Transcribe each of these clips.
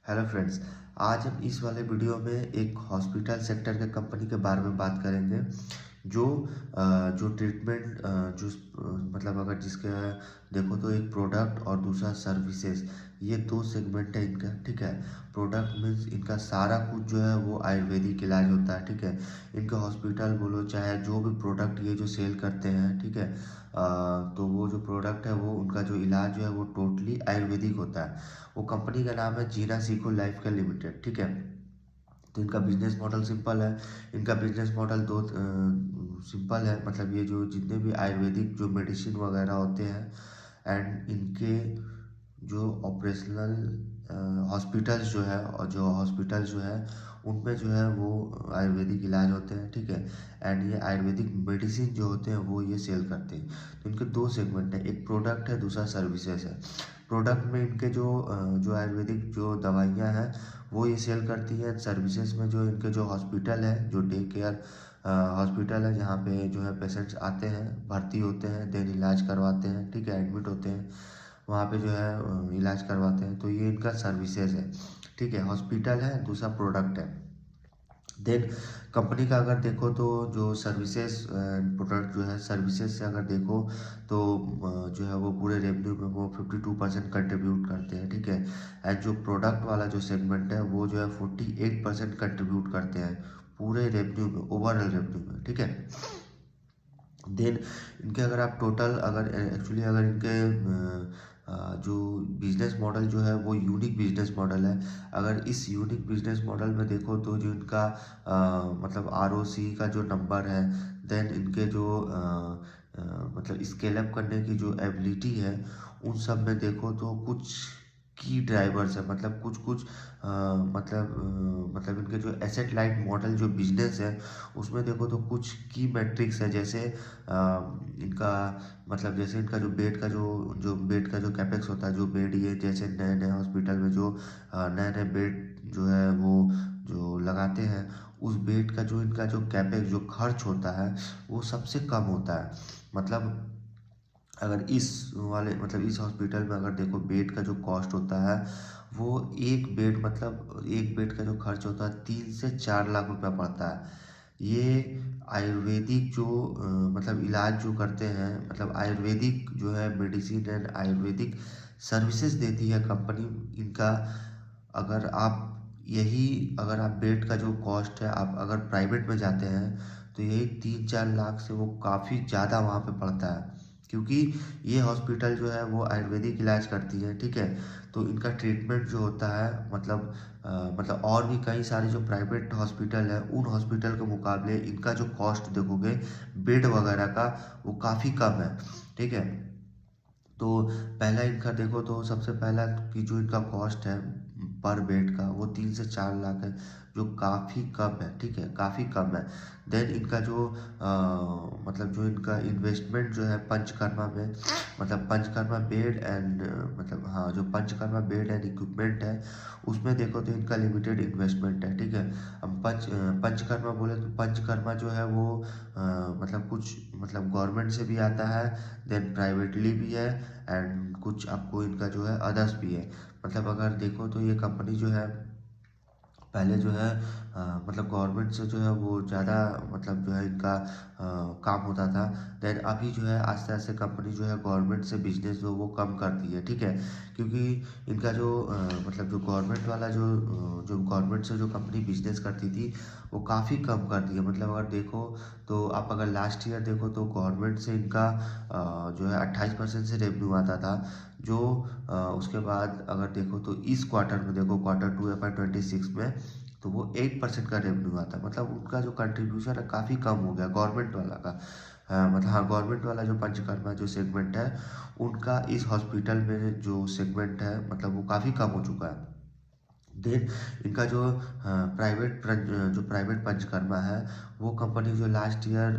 Hello friends. आज हम इस वाले वीडियो में एक हॉस्पिटल सेक्टर के कंपनी के बारे में बात करेंगे जो जो ट्रीटमेंट मतलब अगर जिसके देखो तो एक प्रोडक्ट और दूसरा सर्विसेज, ये दो सेगमेंट है इनका। ठीक है। प्रोडक्ट मीन्स इनका सारा कुछ जो है वो आयुर्वेदिक इलाज होता है। ठीक है। इनका हॉस्पिटल बोलो चाहे जो भी प्रोडक्ट ये जो सेल करते हैं, ठीक है, तो वो जो प्रोडक्ट है वो उनका जो इलाज जो है वो टोटली आयुर्वेदिक होता है। वो कंपनी का नाम है जीना सीको लाइफ का लिमिटेड। ठीक है। तो इनका बिजनेस मॉडल सिंपल है। इनका बिजनेस मॉडल दो सिंपल है, मतलब ये जो जितने भी आयुर्वेदिक जो मेडिसिन वगैरह होते हैं एंड इनके जो ऑपरेशनल हॉस्पिटल्स जो है और जो हॉस्पिटल्स जो है उनमें जो है वो आयुर्वेदिक इलाज होते हैं। ठीक है। एंड ये आयुर्वेदिक मेडिसिन जो होते हैं वो ये सेल करते हैं। तो इनके दो सेगमेंट है, एक प्रोडक्ट है, दूसरा सर्विसेज है। प्रोडक्ट में इनके जो आयुर्वेदिक जो दवाइयाँ हैं वो ये सेल करती है। सर्विसेज में जो इनके जो हॉस्पिटल है, जो डे केयर हॉस्पिटल है, जहाँ पे जो है पेशेंट्स आते हैं, भर्ती होते हैं, देन इलाज करवाते हैं। ठीक है। एडमिट होते हैं, वहाँ पे जो है इलाज करवाते हैं। तो ये इनका सर्विसेज है। ठीक है। हॉस्पिटल है, दूसरा प्रोडक्ट है। देन कंपनी का अगर देखो तो जो सर्विसेज प्रोडक्ट जो है, सर्विसेज से अगर देखो तो जो है वो पूरे रेवेन्यू में वो 52% कंट्रीब्यूट करते हैं। ठीक है। एंड जो प्रोडक्ट वाला जो सेगमेंट है वो जो है 48% कंट्रीब्यूट करते हैं पूरे रेवेन्यू में, ओवरऑल रेवेन्यू में। ठीक है। देन इनके अगर आप टोटल अगर एक्चुअली अगर इनके जो बिजनेस मॉडल जो है वो यूनिक बिजनेस मॉडल है। अगर इस यूनिक बिजनेस मॉडल में देखो तो जो इनका मतलब आरओसी का जो नंबर है, देन इनके जो मतलब स्केल अप करने की जो एबिलिटी है, उन सब में देखो तो कुछ की ड्राइवर्स है, मतलब कुछ कुछ मतलब इनके जो एसेट लाइट मॉडल जो बिजनेस है उसमें देखो तो कुछ की मैट्रिक्स है। जैसे इनका मतलब जैसे इनका जो बेड का जो बेड का जो कैपेक्स होता है, जो बेड ये जैसे नए नए हॉस्पिटल में जो नए नए बेड जो है वो जो लगाते हैं, उस बेड का जो इनका जो कैपेक्स जो खर्च होता है वो सबसे कम होता है। मतलब अगर इस वाले मतलब इस हॉस्पिटल में अगर देखो बेड का जो कॉस्ट होता है वो एक बेड मतलब एक बेड का जो खर्च होता है 3 से 4 लाख रुपया पड़ता है। ये आयुर्वेदिक जो मतलब इलाज जो करते हैं, मतलब आयुर्वेदिक जो है मेडिसिन एंड आयुर्वेदिक सर्विसेज देती है कंपनी इनका। अगर आप यही अगर आप बेड का जो कॉस्ट है आप अगर प्राइवेट में जाते हैं तो यही 3-4 लाख से वो काफ़ी ज़्यादा वहाँ पे पड़ता है, क्योंकि ये हॉस्पिटल जो है वो आयुर्वेदिक इलाज करती है। ठीक है। तो इनका ट्रीटमेंट जो होता है मतलब और भी कई सारे जो प्राइवेट हॉस्पिटल है उन हॉस्पिटल के मुकाबले इनका जो कॉस्ट देखोगे बेड वगैरह का वो काफ़ी कम है। ठीक है। तो पहला इनका देखो तो सबसे पहला कि जो इनका कॉस्ट है पर बेड का वो 3 से 4 लाख है, जो काफ़ी कम है। ठीक है। काफ़ी कम है। देन इनका जो मतलब जो इनका इन्वेस्टमेंट जो है पंचकर्मा में, मतलब पंचकर्मा बेड एंड मतलब हाँ जो पंचकर्मा बेड एंड इक्विपमेंट है उसमें देखो तो इनका लिमिटेड इन्वेस्टमेंट है। ठीक है। हम पंचकर्मा बोले तो पंचकर्मा जो है वो मतलब कुछ मतलब गवर्नमेंट से भी आता है, देन प्राइवेटली भी है, एंड कुछ आपको इनका जो है अदर्स भी है। मतलब अगर देखो तो ये कंपनी जो है पहले जो है मतलब गवर्नमेंट से जो है वो ज़्यादा मतलब जो है इनका काम होता था। देन अभी जो है आस्ते आस्ते कंपनी जो है गवर्नमेंट से बिजनेस जो वो कम कर दी है। ठीक है। क्योंकि इनका जो मतलब जो गवर्नमेंट वाला जो गवर्नमेंट से जो कंपनी बिजनेस करती थी वो काफ़ी कम कर दी है। मतलब अगर देखो तो आप अगर लास्ट ईयर देखो तो गवर्नमेंट से इनका जो है 28% से रेवेन्यू आता था। जो उसके बाद अगर देखो तो इस क्वार्टर में देखो Q2 FY26 में तो वो 8% का रेवेन्यू आता है। मतलब उनका जो कंट्रीब्यूशन है काफ़ी कम हो गया गवर्नमेंट वाला का। मतलब हाँ गवर्नमेंट वाला जो पंचकर्मा जो सेगमेंट है उनका इस हॉस्पिटल में जो सेगमेंट है मतलब वो काफ़ी कम हो चुका है। देन इनका जो प्राइवेट पंचकर्मा है वो कंपनी जो लास्ट ईयर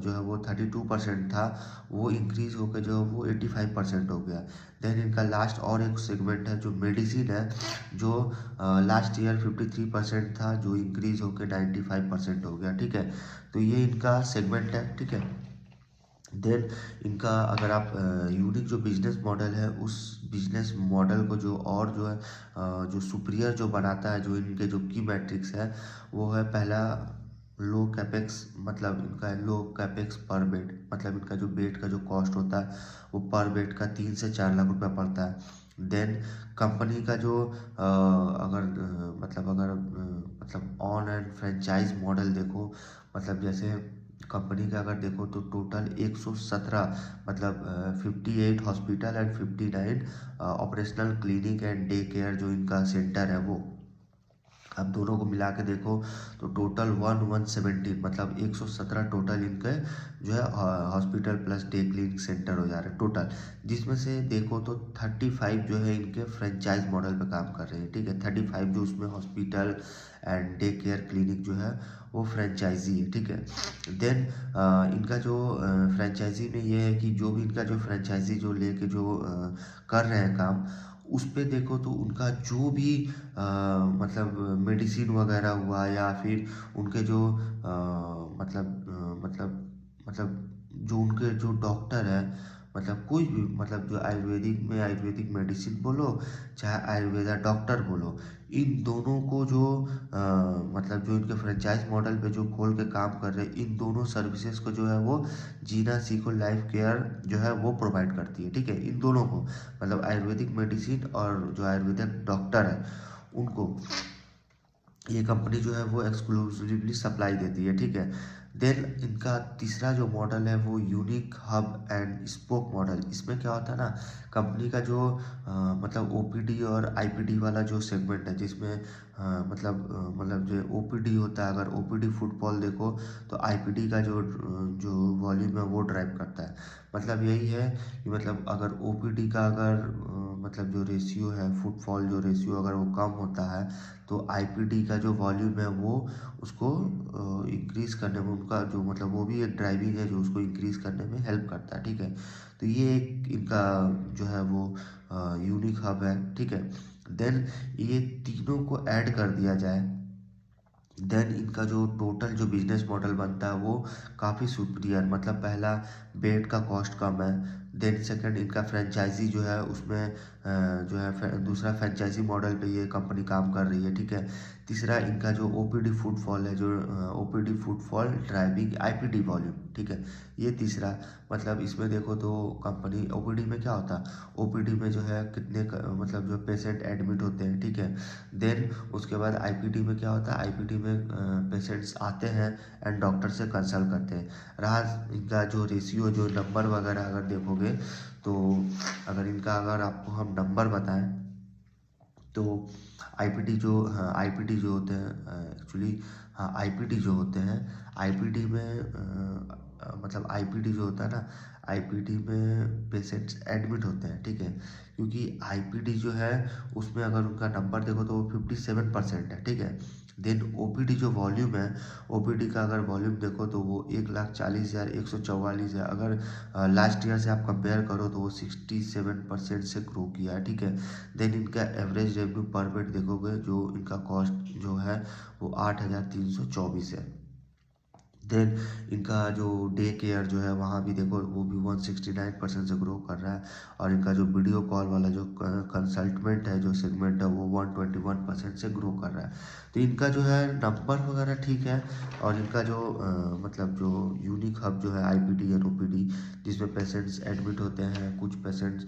जो है वो 32% था, वो इंक्रीज होकर जो है वो 85% हो गया। देन इनका लास्ट और एक सेगमेंट है जो मेडिसिन है, जो लास्ट ईयर 53% था, जो इंक्रीज होकर 95% हो गया। ठीक है। तो ये इनका सेगमेंट है। ठीक है। देन इनका अगर आप यूनिक जो बिजनेस मॉडल है उस बिजनेस मॉडल को जो और जो है जो सुपीरियर जो बनाता है, जो इनके जो की मैट्रिक्स है वो है पहला लो कैपेक्स, मतलब इनका लो कैपेक्स पर बेड, मतलब इनका जो बेड का जो कॉस्ट होता है वो पर बेड का 3 से 4 लाख रुपया पड़ता है। देन कंपनी का जो मतलब ऑन एंड फ्रेंचाइज मॉडल देखो, मतलब जैसे कंपनी का अगर देखो तो टोटल 117 मतलब 58 hospital and 59 operational clinic and day care जो इनका सेंटर है वो आप दोनों को मिला के देखो तो टोटल 117 मतलब 117 टोटल इनके जो है hospital plus day clinic centre हो जा रहे हैं टोटल, जिसमें से देखो तो 35 जो है इनके फ्रेंचाइज मॉडल पे काम कर रहे हैं। ठीक है, 35 जो उसमें hospital and day care clinic जो है वो फ्रेंचाइजी है। ठीक है, देन इनका जो फ्रेंचाइजी में ये है कि जो भी इनका जो फ्रेंचाइजी जो लेके जो कर रहे हैं काम, उस पे देखो तो उनका जो भी मतलब मेडिसिन वगैरह हुआ या फिर उनके जो मतलब जो उनके जो डॉक्टर है, मतलब कोई भी मतलब जो आयुर्वेदिक में आयुर्वेदिक मेडिसिन बोलो चाहे आयुर्वेदा डॉक्टर बोलो, इन दोनों को जो मतलब जो इनके फ्रेंचाइज मॉडल पे जो खोल के काम कर रहे हैं, इन दोनों सर्विसेज को जो है वो जीना सीखो लाइफ केयर जो है वो प्रोवाइड करती है। ठीक है, इन दोनों को मतलब आयुर्वेदिक मेडिसिन और जो आयुर्वेदिक डॉक्टर है उनको ये कंपनी जो है वो एक्सक्लूसिवली सप्लाई देती है। ठीक है, देन इनका तीसरा जो मॉडल है वो unique hub and spoke model. इसमें क्या होता है ना, कंपनी का जो मतलब ओपीडी और आईपीडी वाला जो सेगमेंट है, जिसमें मतलब जो ओपीडी होता है, अगर ओपीडी फुटफॉल देखो तो आईपीडी का जो वॉल्यूम है वो ड्राइव करता है। मतलब यही है कि मतलब अगर ओपीडी का अगर मतलब जो रेशियो है, फुटफॉल जो रेशियो अगर वो कम होता है तो आईपीडी का जो वॉल्यूम है वो उसको इंक्रीज करने में उनका जो मतलब वो भी एक ड्राइविंग है जो उसको इंक्रीज करने में हेल्प करता है। ठीक है, तो ये एक इनका जो है वो यूनिक हब है। ठीक है, देन ये तीनों को ऐड कर दिया जाए, देन इनका जो टोटल जो बिजनेस मॉडल बनता है वो काफ़ी सुपीरियर, मतलब पहला बेड का कॉस्ट कम है। देन सेकंड इनका फ्रेंचाइजी जो है उसमें जो है दूसरा फ्रेंचाइजी मॉडल पे ये कंपनी काम कर रही है। ठीक है, तीसरा इनका जो ओपीडी फुटफॉल है, जो OPD footfall driving IPD volume. ठीक है, ये तीसरा, मतलब इसमें देखो तो कंपनी ओपीडी में क्या होता है, ओपीडी में जो है कितने मतलब जो पेशेंट एडमिट होते हैं। ठीक है, देन उसके बाद आईपीडी में क्या होता है, आईपीडी में पेशेंट्स आते हैं एंड डॉक्टर से कंसल्ट करते हैं। रहा इनका जो रेशियो जो नंबर वगैरह अगर देखोगे तो अगर इनका अगर आपको हम नंबर बताएं तो आईपीडी जो हाँ आईपीडी जो होते हैं एक्चुअली, हाँ आईपीडी जो होते हैं, आईपीडी में मतलब आईपीडी जो होता है ना, आईपीडी में पेशेंट्स एडमिट होते हैं। ठीक है, क्योंकि आईपीडी जो है उसमें अगर उनका नंबर देखो तो वो 57% है। ठीक है, देन ओपीडी जो वॉल्यूम है, ओपीडी का अगर वॉल्यूम देखो तो वो 1,40,144 है। अगर लास्ट ईयर से आप कंपेयर करो तो वो 67% से ग्रो किया है। ठीक है, देन इनका एवरेज रेवेन्यू पर बेड देखोगे जो इनका कॉस्ट जो है वो 8,324 है। देन इनका जो डे केयर जो है वहाँ भी देखो वो भी 169% से ग्रो कर रहा है, और इनका जो वीडियो कॉल वाला जो कंसल्टमेंट है जो सेगमेंट है वो 121% से ग्रो कर रहा है। तो इनका जो है नंबर वगैरह ठीक है, और इनका जो मतलब जो यूनिक हब जो है आईपीडी और ओपीडी, जिसमें पेशेंट्स एडमिट होते हैं, कुछ पेशेंट्स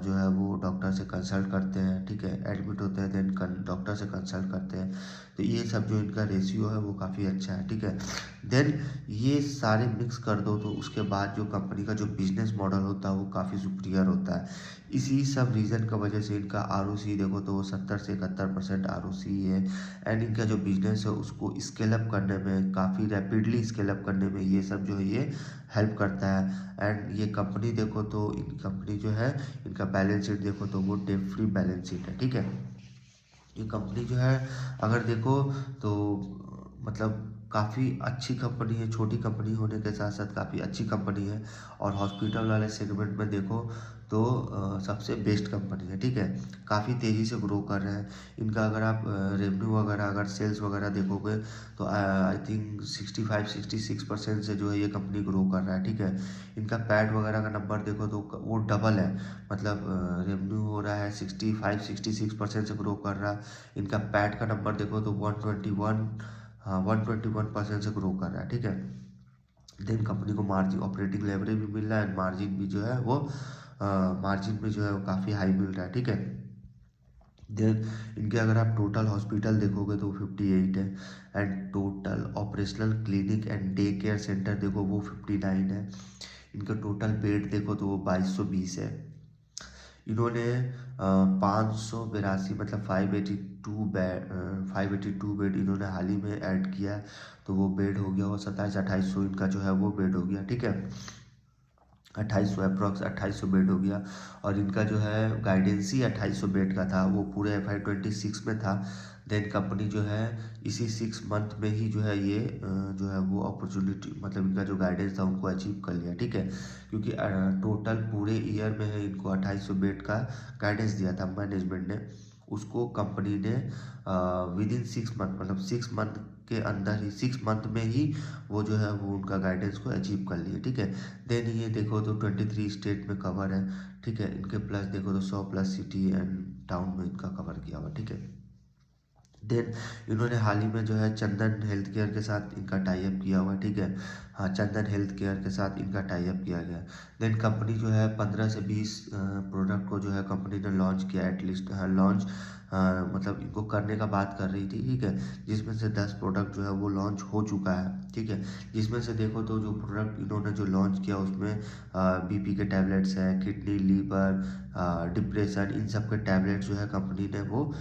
जो है वो डॉक्टर से कंसल्ट करते हैं। ठीक है, एडमिट होते हैं देन डॉक्टर से कंसल्ट करते हैं, तो ये सब जो इनका रेशियो है वो काफ़ी अच्छा है। ठीक है, देन ये सारे मिक्स कर दो तो उसके बाद जो कंपनी का जो बिजनेस मॉडल होता है वो काफ़ी सुपीरियर होता है। इसी सब रीज़न का वजह से इनका आरओसी देखो तो वो 70 से 71% आरओसी है, एंड इनका जो बिजनेस है उसको स्केल अप करने में, काफ़ी रैपिडली स्केल अप करने में ये सब जो है ये हेल्प करता है। एंड ये कंपनी देखो तो इन कंपनी जो है इनका बैलेंस शीट देखो तो वो डेट फ्री बैलेंस शीट है। ठीक है, ये कंपनी जो है अगर देखो तो मतलब काफ़ी अच्छी कंपनी है, छोटी कंपनी होने के साथ साथ काफ़ी अच्छी कंपनी है। और हॉस्पिटल वाले सेगमेंट में देखो तो सबसे बेस्ट कंपनी है, ठीक है। काफ़ी तेज़ी से ग्रो कर रहे हैं। इनका अगर आप रेवेन्यू वगैरह, अगर सेल्स वगैरह देखोगे तो आई थिंक 65-66% से जो है ये कंपनी ग्रो कर रहा है, ठीक है। इनका पैट वगैरह का नंबर देखो तो वो डबल है, मतलब रेवेन्यू हो रहा है 65-66% से ग्रो कर रहा है। इनका पैट का नंबर देखो तो 121% से ग्रो कर रहा है, ठीक है। देन कंपनी को मार्जिन, ऑपरेटिंग लेवरेज भी मिल रहा है, मार्जिन भी जो है वो मार्जिन में जो है वो काफ़ी हाई मिल रहा है, ठीक है। देन इनके अगर आप टोटल हॉस्पिटल देखोगे तो 58 है, and total operational clinic and day care centre देखो वो 59 है। इनका टोटल बेड देखो तो वो 2220 है। इन्होंने 582 मतलब 582 बेड इन्होंने हाल ही में ऐड किया है, तो वो बेड हो गया वो 27-2800 इनका जो है वो बेड हो गया, ठीक है। 2800 अप्रॉक्स 2800 बेड हो गया। और इनका जो है गाइडेंस ही 2800 बेड का था, वो पूरे FY26 में था। देन कंपनी जो है इसी 6 मंथ में ही जो है ये जो है वो अपॉर्चुनिटी, मतलब इनका जो गाइडेंस था उनको अचीव कर लिया, ठीक है। क्योंकि टोटल पूरे ईयर में है इनको 2800 बेड का गाइडेंस दिया था मैनेजमेंट ने, उसको कंपनी ने विद इन 6 मंथ, मतलब 6 मंथ के अंदर ही, 6 मंथ में ही वो जो है वो उनका गाइडेंस को अचीव कर लिए, ठीक है। देन ये देखो तो 23 स्टेट में कवर है, ठीक है। इनके प्लस देखो तो 100+ सिटी एंड टाउन में इनका कवर किया हुआ, ठीक है। देन इन्होंने हाल ही में जो है चंदन हेल्थ केयर के साथ इनका टाई अप किया हुआ, ठीक है। हाँ, चंदन हेल्थ केयर के साथ इनका टाई अप किया गया। देन कंपनी जो है 15 से 20 प्रोडक्ट को जो है कंपनी ने लॉन्च किया, एटलीस्ट लॉन्च मतलब इनको करने का बात कर रही थी, ठीक है। जिसमें से 10 प्रोडक्ट जो है वो लॉन्च हो चुका है, ठीक है। जिसमें से देखो तो जो प्रोडक्ट इन्होंने जो लॉन्च किया उसमें बीपी के टैबलेट्स हैं, किडनी, लीवर, डिप्रेशन, इन सब के टैबलेट्स जो है कंपनी ने वो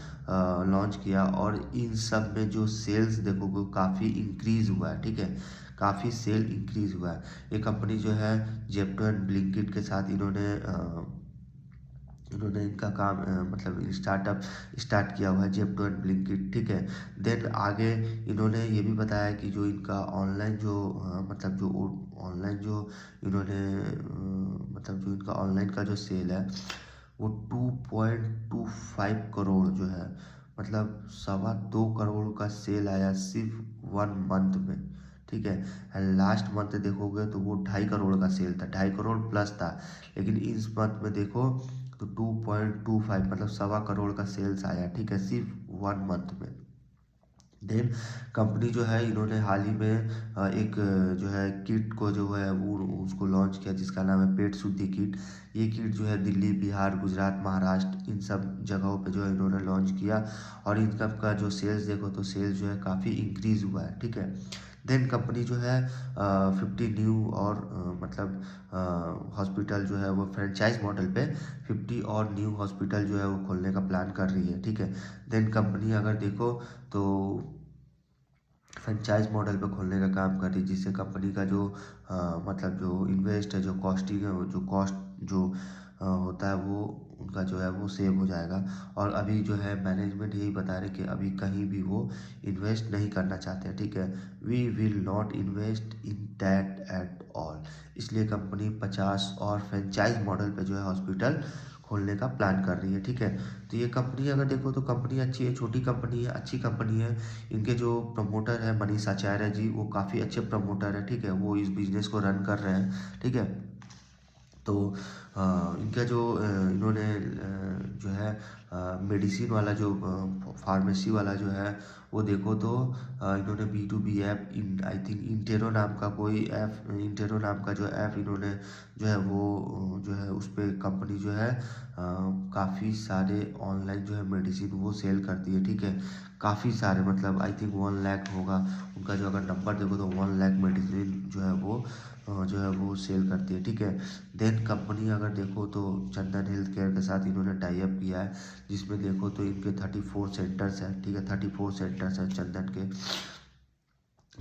लॉन्च किया। और इन सब में जो सेल्स देखोगे काफ़ी इंक्रीज़ हुआ है, ठीक है। काफ़ी सेल इंक्रीज़ हुआ है। ये कंपनी जो है जेप्टो एंड ब्लिंकिट के साथ इन्होंने इनका काम मतलब स्टार्टअप स्टार्ट किया हुआ है, जेप्टो एंड ब्लिंकिट, ठीक है। देन आगे इन्होंने ये भी बताया कि जो इनका ऑनलाइन जो मतलब जो ऑनलाइन जो इन्होंने मतलब जो इनका ऑनलाइन का जो सेल है वो 2.25 करोड़ जो है, मतलब 2.25 करोड़ का सेल आया सिर्फ 1 मंथ में, ठीक है। एंड लास्ट मंथ देखोगे तो वो 2.5 करोड़ का सेल था, 2.5 करोड़ प्लस था। लेकिन इस मंथ में देखो तो 2.25 मतलब 2.25 करोड़ का सेल्स आया, ठीक है, सिर्फ 1 मंथ में। देन कंपनी जो है इन्होंने हाल ही में एक जो है किट को जो है वो उसको लॉन्च किया, जिसका नाम है पेट शुद्धि किट। ये किट जो है दिल्ली, बिहार, गुजरात, महाराष्ट्र, इन सब जगहों पे जो है इन्होंने लॉन्च किया। और इनका का जो सेल्स देखो तो सेल्स जो है काफ़ी इंक्रीज़ हुआ है, ठीक है। देन कंपनी जो है 50 न्यू और मतलब हॉस्पिटल जो है वो फ्रेंचाइज मॉडल पे 50 और न्यू हॉस्पिटल जो है वो खोलने का प्लान कर रही है, ठीक है। देन कंपनी अगर देखो तो फ्रेंचाइज मॉडल पे खोलने का काम कर रही है, जिससे कंपनी का जो मतलब जो इन्वेस्ट है, जो कॉस्टिंग है, जो कॉस्ट जो होता है वो उनका जो है वो सेव हो जाएगा। और अभी जो है मैनेजमेंट यही बता रहे कि अभी कहीं भी वो इन्वेस्ट नहीं करना चाहते हैं, ठीक है। We will not invest in that at all. इसलिए कंपनी 50 और फ्रेंचाइज मॉडल पे जो है हॉस्पिटल खोलने का प्लान कर रही है, ठीक है। तो ये कंपनी अगर देखो तो कंपनी अच्छी है, छोटी कंपनी है, अच्छी कंपनी है। इनके जो प्रमोटर है मनीष आचार्य जी, वो काफ़ी अच्छे प्रमोटर है, ठीक है। वो इस बिजनेस को रन कर रहे हैं, ठीक है। तो इनका जो इन्होंने जो है मेडिसिन वाला जो फार्मेसी वाला जो है वो देखो तो इन्होंने B2B app, in I think intero नाम का कोई ऐप, इंटेरो नाम का जो ऐप इन्होंने जो है वो जो है उस पर कंपनी जो है काफ़ी सारे ऑनलाइन जो है मेडिसिन वो सेल करती है, ठीक है। काफ़ी सारे मतलब आई थिंक 1 लाख होगा उनका जो, अगर नंबर देखो तो 1 लाख मेडिसिन जो है वो जो है वो सेल करती है, ठीक है। देन कंपनी अगर देखो तो चंदन हेल्थ केयर के साथ इन्होंने टाई अप किया है, जिसमें देखो तो इनके 34 सेंटर्स हैं, ठीक है। 34 सेंटर्स हैं चंदन के।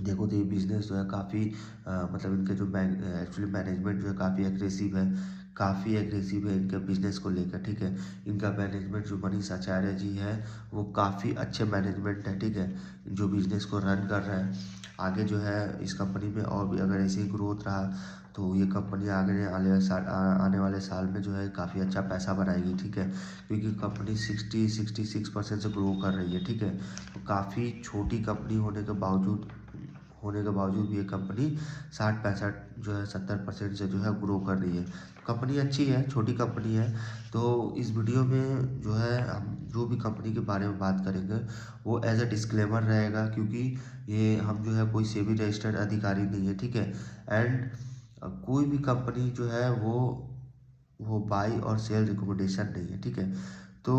देखो तो ये बिज़नेस जो है काफ़ी मतलब इनके जो एक्चुअली मैनेजमेंट जो है काफ़ी एग्रेसिव है काफ़ी एग्रेसिव है इनके बिजनेस को लेकर, ठीक है। इनका मैनेजमेंट जो मनीष आचार्य जी है वो काफ़ी अच्छे मैनेजमेंट है, ठीक है, जो बिजनेस को रन कर रहे हैं। आगे जो है इस कंपनी में और भी अगर ऐसे ही ग्रोथ रहा तो ये कंपनी आने वाले साल में जो है काफ़ी अच्छा पैसा बनाएगी, ठीक है, क्योंकि कंपनी 66% से ग्रो कर रही है, ठीक है। तो काफ़ी छोटी कंपनी होने के बावजूद भी ये कंपनी 60-65 जो है 70% से जो है ग्रो कर रही है। कंपनी अच्छी है, छोटी कंपनी है। तो इस वीडियो में जो है हम जो भी कंपनी के बारे में बात करेंगे वो एज अ डिस्क्लेमर रहेगा, क्योंकि ये हम जो है कोई सेबी रजिस्टर्ड अधिकारी नहीं है, ठीक है। एंड कोई भी कंपनी जो है वो बाई और सेल रिकमेंडेशन नहीं है, ठीक है। तो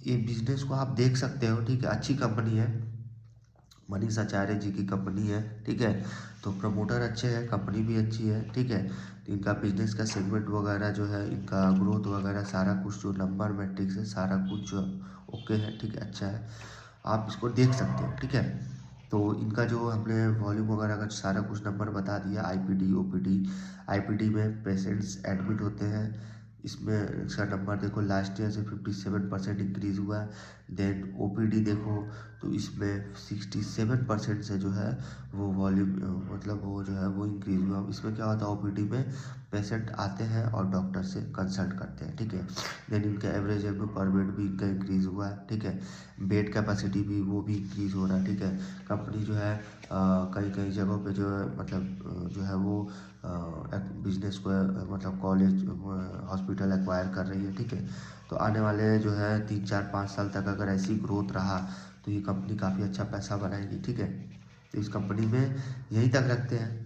ये बिजनेस को आप देख सकते हो, ठीक है, अच्छी कंपनी है, मनीष आचार्य जी की कंपनी है, ठीक है। तो प्रमोटर अच्छे हैं, कंपनी भी अच्छी है, ठीक है। तो इनका बिजनेस का सेगमेंट वगैरह जो है, इनका ग्रोथ वगैरह सारा कुछ जो नंबर मैट्रिक्स है सारा कुछ जो ओके है, ठीक है, अच्छा है, आप इसको देख सकते हो, ठीक है। तो इनका जो हमने वॉल्यूम वगैरह का सारा कुछ नंबर बता दिया, आईपीडी ओपीडी। आईपीडी में पेशेंट्स एडमिट होते हैं, इसमें इसका नंबर देखो लास्ट ईयर से 57% इंक्रीज़ हुआ है। देन ओपीडी देखो तो इसमें 67% से जो है वो वॉल्यूम मतलब वो जो है वो इंक्रीज़ हुआ। इसमें क्या होता है, ओपीडी में पेशेंट आते हैं और डॉक्टर से कंसल्ट करते हैं, ठीक है। देन इनका एवरेज रेवेन्यू पर बेड भी इनका इंक्रीज़ हुआ है, ठीक है। बेड कैपेसिटी भी वो भी इंक्रीज़ हो रहा है, ठीक है। कंपनी जो है कई कई जगहों पे जो है मतलब जो है वो बिजनेस को मतलब कॉलेज हॉस्पिटल एक्वायर कर रही है, ठीक है। तो आने वाले जो है 3 4 5 साल तक अगर ऐसी ग्रोथ रहा तो ये कंपनी काफ़ी अच्छा पैसा बनाएगी, ठीक है। तो इस कंपनी में यहीं तक रखते हैं।